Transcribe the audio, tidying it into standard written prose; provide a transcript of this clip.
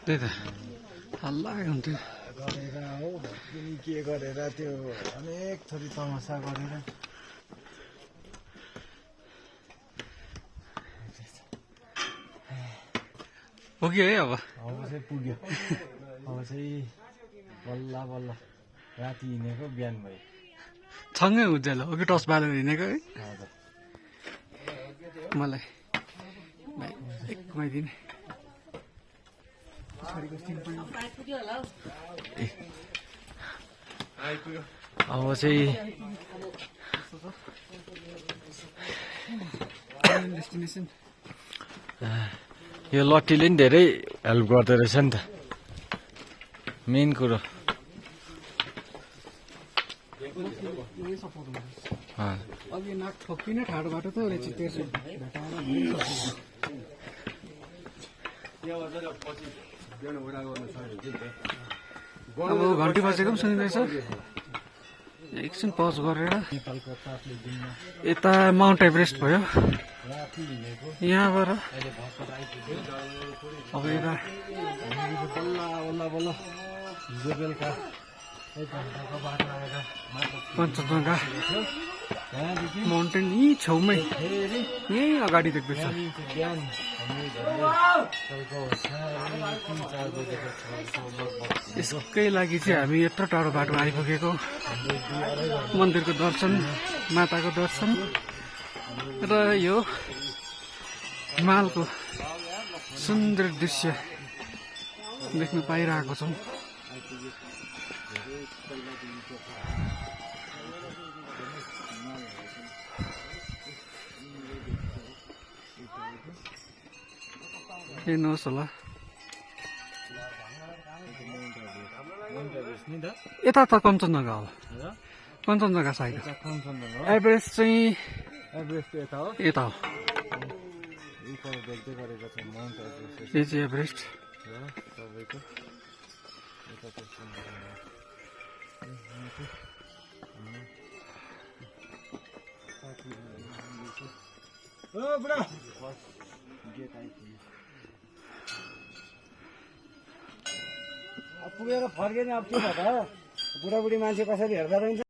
त्यही त हल्ला हुन्थ्यो गरेर हो के गरेर त्यो अनेक थरी तमासा गरेर पुग्यो है अब चाहिँ पुग्यो। अब चाहिँ बल्ल बल्ल राति हिँडेको बिहान भयो। सँगै उज्यालो हो कि टस बालेर हिँडेको है हजुर मलाई भाइ एक घुमाइदिने अब चाहिँ डेस्टिनेसन यो लट्टीले नि धेरै हेल्प गर्दो रहेछ नि त मेन कुरो। अघि नाक ठोकिने ठाडो बाटो त रहेछ तेर्सो अब घन्टी बजेको पनि सुनिँदैछ एकछिन पज गरेर यता माउन्ट एभरेस्ट भयो यहाँबाट अब यता कञ्चनजङ्घा माउन्टेन यहीँ छेउमै यहीँ अगाडि देख्दैछ। यसकै लागि चाहिँ हामी यत्रो टाढो बाटो आइपुगेको मन्दिरको दर्शन माताको दर्शन र यो हिमालको सुन्दर दृश्य देख्न पाइरहेको छौँ। हेर्नुहोस् होला यता त कञ्चनजङ्घा होला कञ्चनजङ्घा साइड एभरेस्ट चाहिँ यता हो यो चाहिँ एभरेस्ट पुगेर फर्केने अब के भयो त बुढाबुढी मान्छे कसरी हेर्दा रहन्छ।